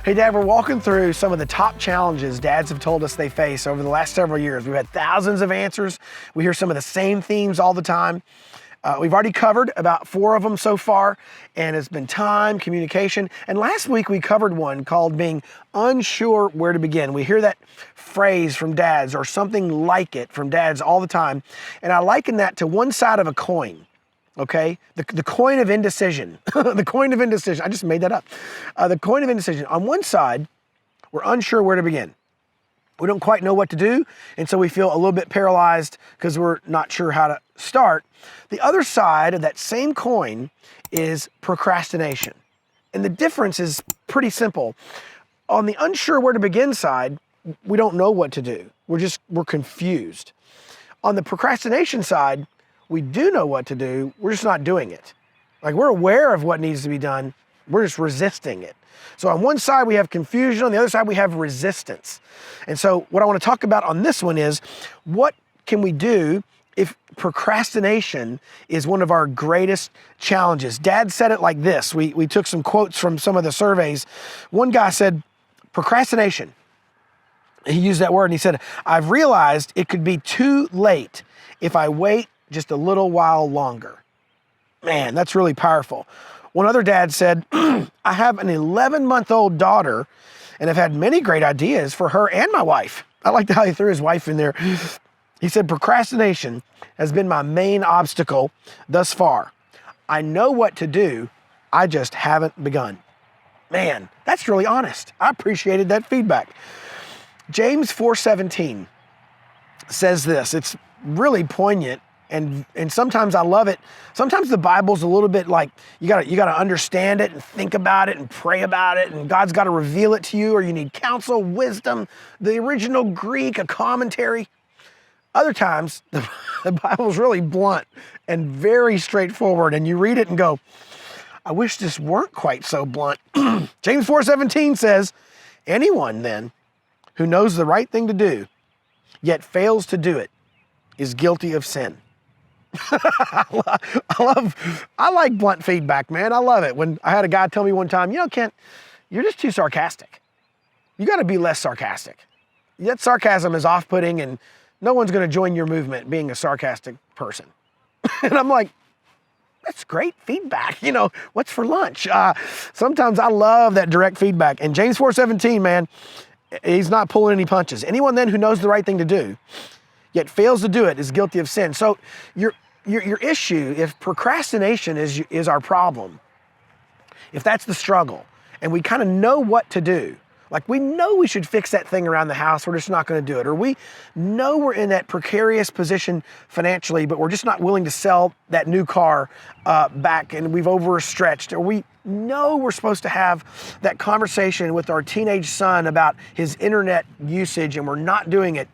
Hey, Dad, we're walking through some of the top challenges dads have told us they face over the last several years. We've had thousands of answers. We hear some of the same themes all the time. We've already covered about 4 of them so far, and it's been time, communication, and last week we covered one called being unsure where to begin. We hear that phrase from dads or something like it from dads all the time, and I liken that to one side of a coin. Okay, the coin of indecision, the coin of indecision. I just made that up. The coin of indecision. On one side, we're unsure where to begin. We don't quite know what to do, and so we feel a little bit paralyzed because we're not sure how to start. The other side of that same coin is procrastination. And the difference is pretty simple. On the unsure where to begin side, we don't know what to do. We're confused. On the procrastination side, we do know what to do, we're just not doing it. Like, we're aware of what needs to be done, we're just resisting it. So on one side we have confusion, on the other side we have resistance. And so what I want to talk about on this one is, what can we do if procrastination is one of our greatest challenges? Dad said it like this. We took some quotes from some of the surveys. One guy said, procrastination. He used that word and he said, I've realized it could be too late if I wait just a little while longer. Man, that's really powerful. One other dad said, I have an 11-month-old daughter and have had many great ideas for her and my wife. I liked how he threw his wife in there. He said, procrastination has been my main obstacle thus far. I know what to do, I just haven't begun. Man, that's really honest. I appreciated that feedback. James 4:17 says this. It's really poignant. And sometimes I love it. Sometimes the Bible's a little bit like, you gotta understand it and think about it and pray about it, and God's gotta reveal it to you, or you need counsel, wisdom, the original Greek, a commentary. Other times, the Bible's really blunt and very straightforward, and you read it and go, I wish this weren't quite so blunt. James 4:17 says, anyone then who knows the right thing to do, yet fails to do it, is guilty of sin. I like blunt feedback, man. I love it. When I had a guy tell me one time, Kent, you're just too sarcastic. You got to be less sarcastic. That sarcasm is off-putting, and no one's going to join your movement being a sarcastic person. And I'm like, that's great feedback. What's for lunch? Sometimes I love that direct feedback. And James 4:17, man, he's not pulling any punches. Anyone then who knows the right thing to do, yet fails to do it, is guilty of sin. So your issue, if procrastination is our problem, if that's the struggle, and we kind of know what to do, like we know we should fix that thing around the house, we're just not going to do it, or we know we're in that precarious position financially, but we're just not willing to sell that new car back, and we've overstretched, or we know we're supposed to have that conversation with our teenage son about his internet usage, and we're not doing it.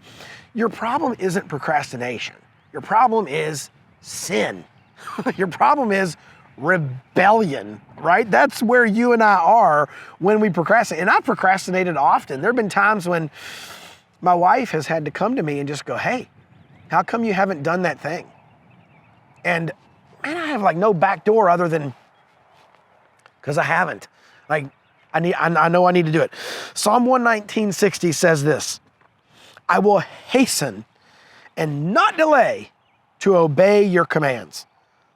Your problem isn't procrastination. Your problem is sin. Your problem is rebellion, right? That's where you and I are when we procrastinate. And I've procrastinated often. There have been times when my wife has had to come to me and just go, hey, how come you haven't done that thing? And man, I have like no back door other than because I haven't. Like, I know I need to do it. Psalm 119:60 says this, I will hasten and not delay to obey your commands.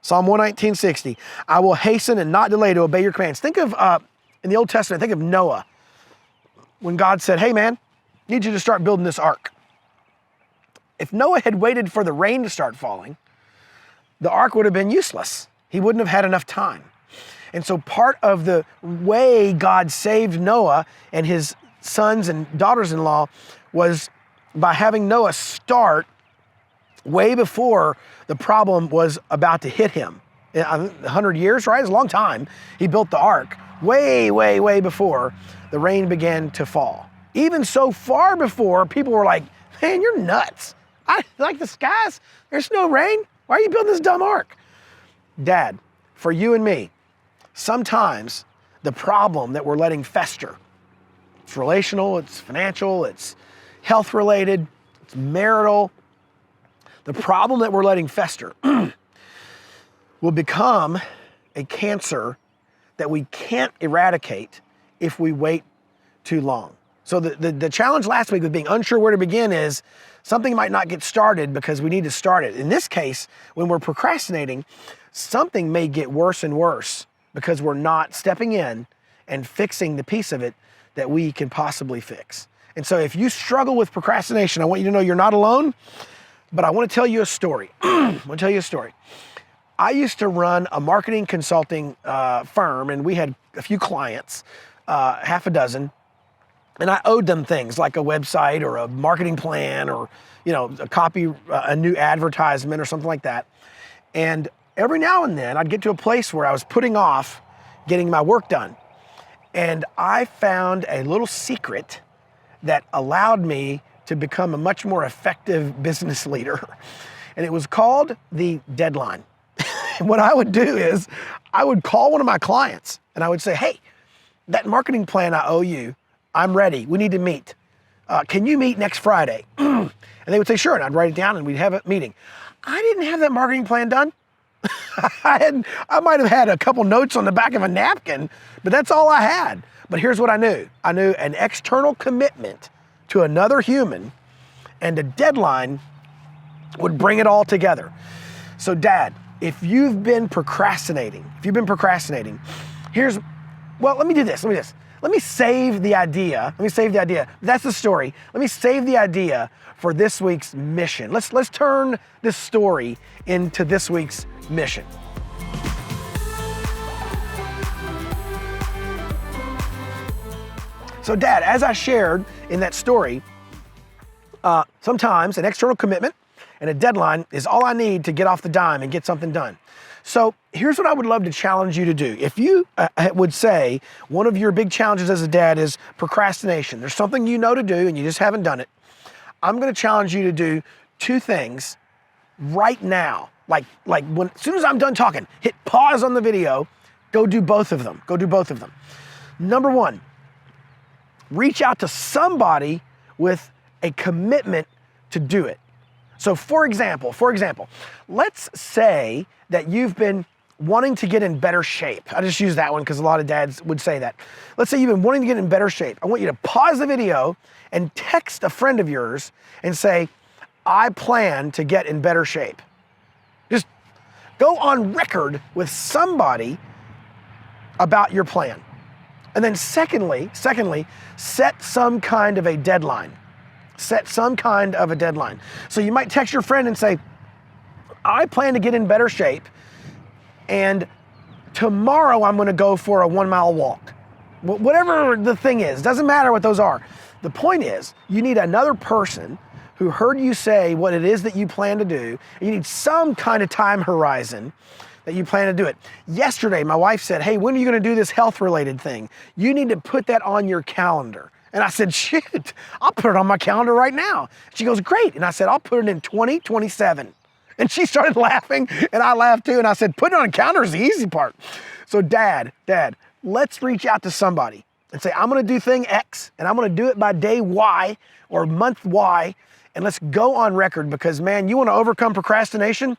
Psalm 119:60. I will hasten and not delay to obey your commands. Think of, in the Old Testament, think of Noah. When God said, hey man, I need you to start building this ark. If Noah had waited for the rain to start falling, the ark would have been useless. He wouldn't have had enough time. And so part of the way God saved Noah and his sons and daughters-in-law was by having Noah start way before the problem was about to hit him. 100 years, right? It's a long time. He built the ark way, way, way before the rain began to fall. Even so far before, people were like, man, you're nuts. I like the skies. There's no rain. Why are you building this dumb ark? Dad, for you and me, sometimes the problem that we're letting fester, it's relational, it's financial, it's health related, it's marital. The problem that we're letting fester will become a cancer that we can't eradicate if we wait too long. So the challenge last week with being unsure where to begin is something might not get started because we need to start it. In this case, when we're procrastinating, something may get worse and worse because we're not stepping in and fixing the piece of it that we can possibly fix. And so if you struggle with procrastination, I want you to know you're not alone, but I want to tell you a story. I used to run a marketing consulting firm, and we had a few clients, half a dozen, and I owed them things like a website or a marketing plan or, a copy, a new advertisement or something like that. And every now and then I'd get to a place where I was putting off getting my work done. And I found a little secret that allowed me to become a much more effective business leader. And it was called the deadline. And what I would do is I would call one of my clients and I would say, hey, that marketing plan I owe you, I'm ready. We need to meet. Can you meet next Friday? And they would say, sure. And I'd write it down and we'd have a meeting. I didn't have that marketing plan done. I might have had a couple notes on the back of a napkin, but that's all I had. But here's what I knew. I knew an external commitment to another human and a deadline would bring it all together. So Dad, if you've been procrastinating, let me do this. Let me save the idea. That's the story. Let me save the idea for this week's mission. Let's turn this story into this week's mission. So Dad, as I shared in that story, sometimes an external commitment and a deadline is all I need to get off the dime and get something done. So here's what I would love to challenge you to do. If you would say one of your big challenges as a dad is procrastination, there's something you know to do and you just haven't done it, I'm gonna challenge you to do two things right now. Like as soon as I'm done talking, hit pause on the video, go do both of them. Number one, reach out to somebody with a commitment to do it. So for example, let's say that you've been wanting to get in better shape. I just use that one because a lot of dads would say that. Let's say you've been wanting to get in better shape. I want you to pause the video and text a friend of yours and say, I plan to get in better shape. Just go on record with somebody about your plan. And then secondly, set some kind of a deadline. So you might text your friend and say, I plan to get in better shape, and tomorrow I'm gonna go for a 1 mile walk. Whatever the thing is, doesn't matter what those are. The point is, you need another person who heard you say what it is that you plan to do. You need some kind of time horizon that you plan to do it. Yesterday, my wife said, hey, when are you gonna do this health-related thing? You need to put that on your calendar. And I said, shoot, I'll put it on my calendar right now. She goes, great. And I said, I'll put it in 2027. And she started laughing and I laughed too. And I said, put it on a calendar is the easy part. So Dad, let's reach out to somebody and say, I'm gonna do thing X and I'm gonna do it by day Y or month Y. And let's go on record because man, you wanna overcome procrastination?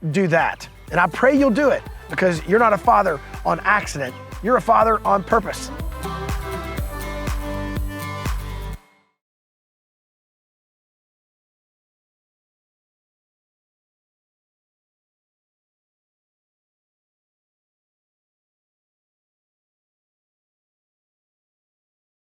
Do that. And I pray you'll do it because you're not a father on accident. You're a father on purpose.